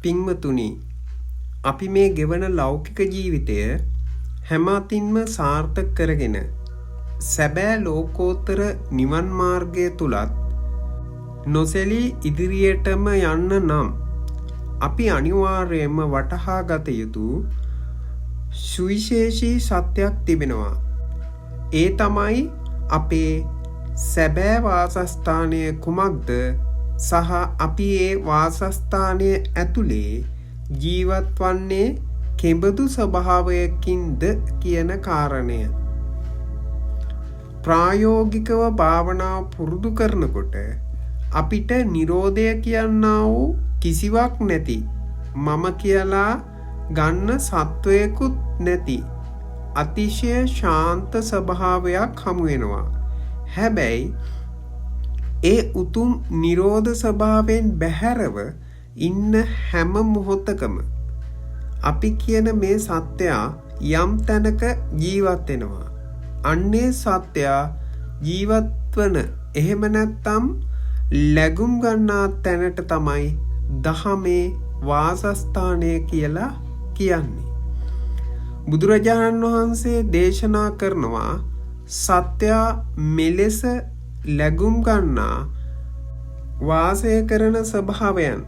පින්වතුනි, අපි මේ ගෙවන ලෞකික ජීවිතය හැම අතින්ම සාර්ථක කරගෙන සැබෑ ලෝකෝත්තර නිවන් මාර්ගය තුලත් නොසැලී ඉදිරියටම යන්න නම් අපි අනිවාර්යයෙන්ම වටහා ගත යුතු සුවිශේෂී සත්‍යයක් තිබෙනවා. ඒ තමයි අපේ සැබෑ වාසස්ථානය කුමක්ද සහ අපි ඒ වාසස්ථානය ඇතුලේ ජීවත් වන්නේ කෙබඳු ස්වභාවයකින්ද කියන කාරණය. ප්‍රායෝගිකව භාවනාව පුරුදු කරනකොට අපිට නිරෝධය කියනා වූ කිසිවක් නැති, මම කියලා ගන්න සත්වයකුත් නැති අතිශය ශාන්ත ස්වභාවයක් හමු වෙනවා. හැබැයි ඒ උතුම් නිරෝධ ස්වභාවයෙන් බැහැරව ඉන්න හැම මොහොතකම අපි කියන මේ සත්‍යයා යම් තැනක ජීවත් වෙනවා. අන්නේ සත්‍යයා ජීවත් වන, එහෙම නැත්නම් ලැබුම් ගන්නා තැනට තමයි දහමේ වාසස්ථානය කියලා කියන්නේ. බුදුරජාණන් වහන්සේ දේශනා කරනවා සත්‍යයා මෙලෙස ලැබුම් ගන්නා වාසය කරන ස්වභාවයන්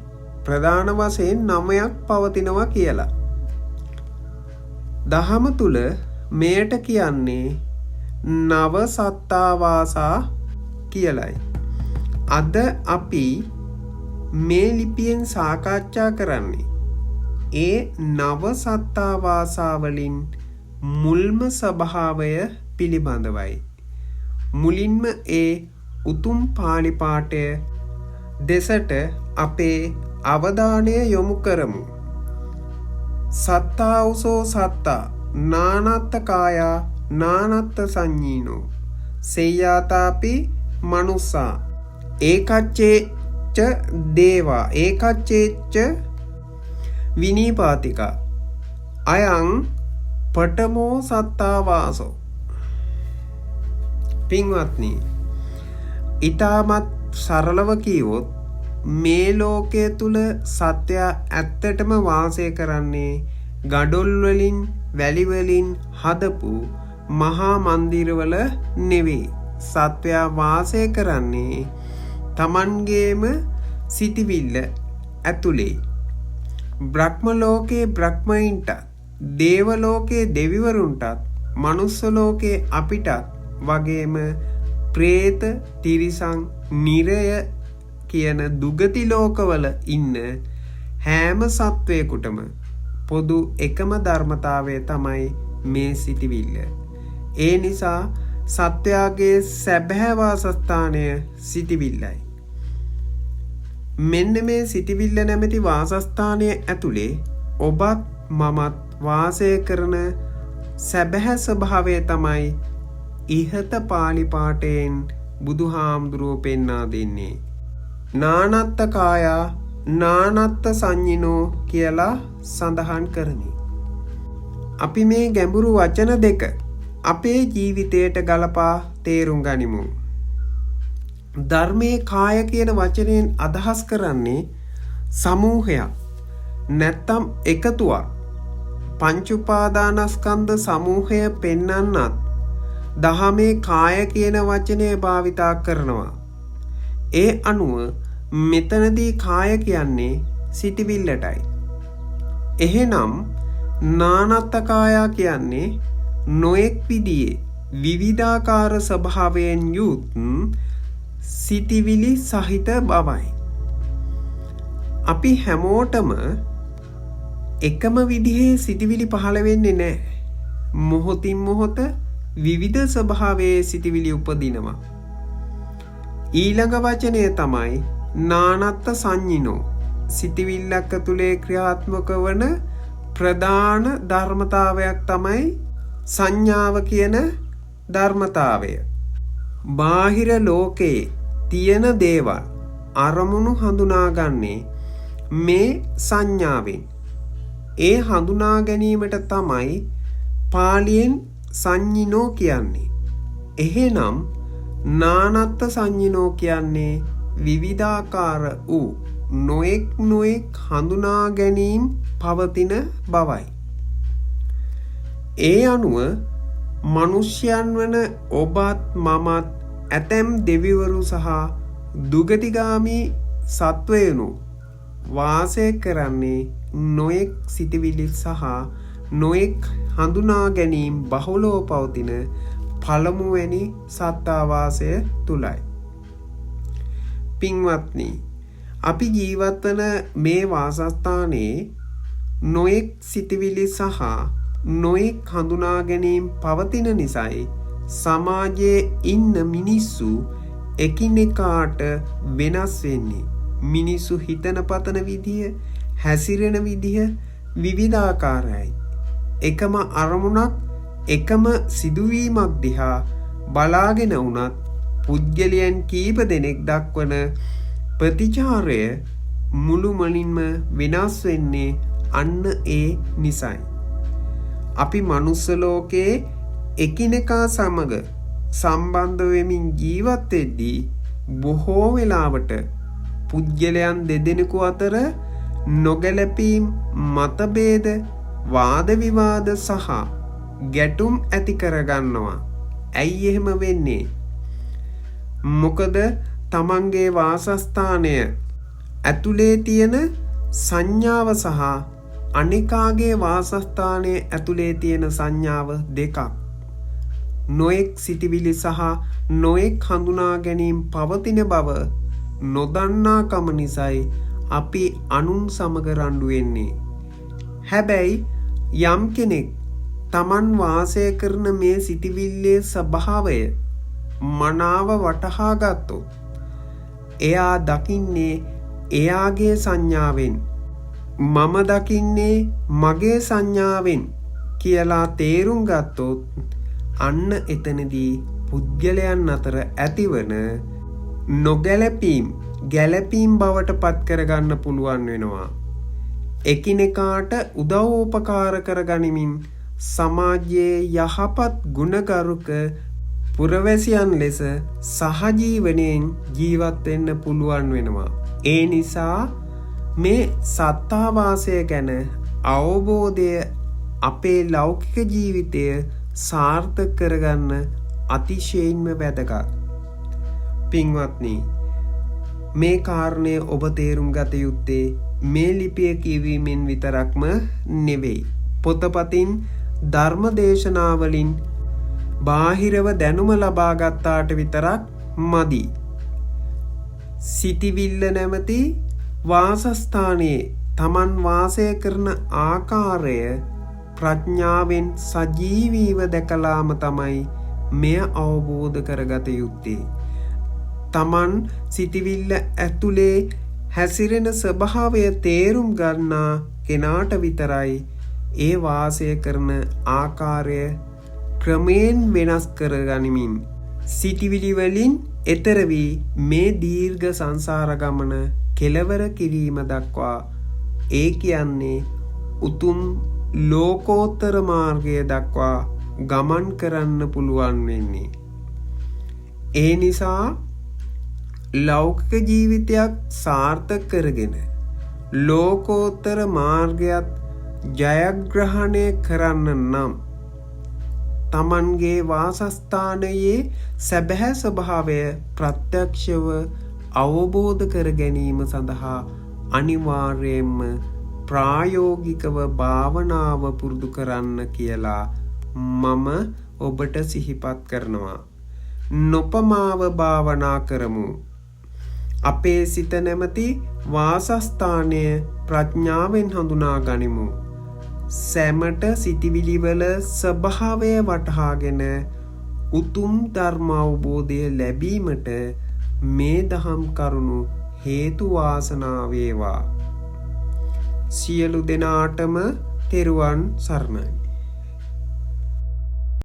ප්‍රධාන වශයෙන් 9ක් පවතිනවා කියලා. දහම තුල මෙයට කියන්නේ නව සත්තාවාසා කියලයි. අද අපි මේ ලිපියෙන් සාකච්ඡා කරන්නේ ඒ නව සත්තාවාසා වලින් මුල්ම ස්වභාවය පිළිබඳවයි. මුලින්ම ඒ උතුම් පාළි පාඨය දෙසට අපේ අවධානය යොමු කරමු. සත්තාවුසෝ සත්තා නානත්ත කායා නානත්ත සංඤීනෝ සේයාතාපි මනුස්සා ඒකච්චේච්ච දේවා ඒකච්චේච්ච විනීපාතිකා අයං පඨමෝ සත්තාවාසෝ. පින්වත්නි, ඊටමත් සරලව කියවොත් මේ ලෝකයේ තුල සත්‍ය ඇත්තටම වාසය කරන්නේ ගඩොල් වලින් වැලි වලින් හදපු මහා මන්දිරවල නෙවෙයි. සත්වයා වාසය කරන්නේ තමන්ගේම සිටිවිල්ල ඇතුලේ. බ්‍රහ්ම ලෝකේ බ්‍රහ්මයින්ටත්, දේව ලෝකේ දෙවිවරුන්ටත්, මනුස්ස ලෝකේ අපිටත් වගේම പ്രേත, තිරිසන්, නිරය කියන දුගති ලෝකවල ඉන්න හැම සත්වයකටම පොදු එකම ධර්මතාවය තමයි මේ සිටිවිල්ල. ඒ නිසා සත්වයාගේ සැබෑ වාසස්ථානය සිටිවිල්ලයි. මෙන්න මේ සිටිවිල්ල නැමැති වාසස්ථානය ඇතුලේ ඔබත් මමත් වාසය කරන සැබෑ ස්වභාවය තමයි ඉහත පාළි පාඨයෙන් බුදුහාමුදුරුවෝ පෙන්වා දෙන්නේ. නානත්ත කායා නානත්ත සංඤිනෝ කියලා සඳහන් කරමි. අපි මේ ගැඹුරු වචන දෙක අපේ ජීවිතයට ගලපා තේරුම් ගනිමු. ධර්මයේ කාය කියන වචනයෙන් අදහස් කරන්නේ සමූහයක්, නැත්තම් එකතුවක්. පංච උපාදානස්කන්ධ සමූහය පෙන්වන්නත් දහමේ කාය කියන වචනය භාවිතා කරනවා. ඒ අනුව මෙතනදී කාය කියන්නේ සිටිවිල්ලටයි. එහෙනම් නානත්ත කායා කියන්නේ නොඑක් විදිහේ විවිධාකාර ස්වභාවයෙන් යුත් සිටිවිලි සහිත බවයි. අපි හැමෝටම එකම විදිහේ සිටිවිලි පහළ වෙන්නේ නැහැ. මොහොතින් මොහොත විවිධ ස්වභාවයේ සිටිවිලි උපදිනවා. ඊළඟ වචනය තමයි නානත්ත සංඤිනෝ. සිටිවිල්ලක් ඇතුලේ ක්‍රියාත්මක වන ප්‍රධාන ධර්මතාවයක් තමයි සංඥාව කියන ධර්මතාවය. බාහිර ලෝකයේ තියෙන දේවල් අරමුණු හඳුනාගන්නේ මේ සංඥාවෙන්. ඒ හඳුනා ගැනීමට තමයි පාලියෙන් සංඤිනෝ කියන්නේ. එහෙනම් නානත්ත සංඤිනෝ කියන්නේ විවිධාකාර වූ නොයෙක් හඳුනා ගැනීම් පවතින බවයි. ඒ අනුව මනුෂ්‍යයන් වන ඔබත් මමත් ඇතැම් දෙවිවරු සහ දුගතිගාමී සත්වයනු වාසය කරන්නේ නොයෙක් සිතිවිලි සහ නොයෙක් හඳුනා ගැනීම් බහුලව පවතින පළමුවැනි සත්තාවාසය තුලයි. පින්වත්නි, අපි ජීවත්වන මේ වාසස්ථානයේ නොයෙක් සිතිවිලි සහ නොයෙක් හඳුනා ගැනීම් පවතින නිසයි සමාජයේ ඉන්න මිනිස්සු එකිනෙකාට වෙනස් වෙන්නේ. මිනිස්සු හිතන පතන විදිය, හැසිරෙන විදිය විවිධාකාරයි. එකම අරමුණක්, එකම සිදුවීමක් දිහා බලාගෙන වුණත් පුද්ගලයන් කීප දෙනෙක් දක්වන ප්‍රතිචාරය මුළුමනින්ම වෙනස් වෙන්නේ අන්න ඒ නිසයි. අපි මනුස්ස ලෝකයේ එකිනෙකා සමග සම්බන්ධ වෙමින් ජීවත් වෙද්දී බොහෝ වෙලාවට පුද්ගලයන් දෙදෙනෙකු අතර නොගැලපීම්, මතභේද, වාද විවාද සහ ගැටුම් ඇති කරගන්නවා. ඇයි එහෙම වෙන්නේ? මොකද තමන්ගේ වාසස්ථානය ඇතුලේ තියෙන සංඥාව සහ අනිකාගේ වාසස්ථානයේ ඇතුලේ තියෙන සංඥාව දෙකක්. නොයෙක් සිතිවිලි සහ නොයෙක් හඳුනා ගැනීම් පවතින බව නොදන්නාකම නිසයි අපි අනුන් සමග රණ්ඩු වෙන්නේ. හැබැයි යම් කෙනෙක් තමන් වාසය කරන මේ සිතිවිල්ලේ ස්වභාවය මනාව වටහා ගත්තොත් එයා දකින්නේ එයාගේ සංඥාවෙන්, මම දකින්නේ මගේ සංඥාවෙන් කියලා තේරුම් ගත්තොත් අන්න එතනදී පුද්ගලයන් අතර ඇතිවන නොගැලපීම් ගැලපීම් බවට පත් කරගන්න පුළුවන් වෙනවා. එකිනෙකාට උදව්පකාර කරගනිමින් සමාජයේ යහපත් ගුණගරුක පුරවැසියන් ලෙස සහජීවනයෙන් ජීවත් වෙන්න පුළුවන් වෙනවා. ඒ නිසා මේ සත්තාවාසය ගැන අවබෝධය අපේ ලෞකික ජීවිතය සාර්ථක කරගන්න අතිශයින්ම වැදගත්. පින්වත්නි, මේ කාරණය ඔබ තේරුම් ගත යුත්තේ මේ ලිපිය කියවීමෙන් විතරක්ම නෙවෙයි. පොතපතින් ධර්ම දේශනාවලින් බාහිරව දැනුම ලබා ගත්තාට විතරක් මදි. සිතිවිල්ල නැමැති වාසස්ථානයේ තමන් වාසය කරන ආකාරය ප්‍රඥාවෙන් සජීවීව දැකලාම තමයි මෙය අවබෝධ කරගත යුත්තේ. තමන් සිතිවිල්ල ඇතුලේ හැසිරෙන ස්වභාවය තේරුම් ගන්නා කෙනාට විතරයි ඒ වාසය කරන ආකාරය ක්‍රමයෙන් වෙනස් කරගනිමින් සිටිවිලි වලින් එතර වී මේ දීර්ඝ සංසාර ගමන කෙලවර කිරීම දක්වා, ඒ කියන්නේ උතුම් ලෝකෝත්තර මාර්ගය දක්වා ගමන් කරන්න පුළුවන් වෙන්නේ. ඒ නිසා ලෞකික ජීවිතයක් සාර්ථක කරගෙන ලෝකෝත්තර මාර්ගයත් ජයග්‍රහණය කරන්න නම් තමන්ගේ වාසස්ථානයේ සැබෑ ස්වභාවය ප්‍රත්‍යක්ෂව අවබෝධ කර ගැනීම සඳහා අනිවාර්යයෙන්ම ප්‍රායෝගිකව භාවනාව පුරුදු කරන්න කියලා මම ඔබට සිහිපත් කරනවා. නොපමාව භාවනා කරමු. අපේ සිත නැමැති වාසස්ථානය ප්‍රඥාවෙන් හඳුනා ගනිමු. සැමට සිතිවිලිවල ස්වභාවය වටහාගෙන උතුම් ධර්ම අවබෝධය ලැබීමට මේ දහම් කරුණු හේතු වාසනා වේවා. සියලු දෙනාටම තෙරුවන් සරණයි.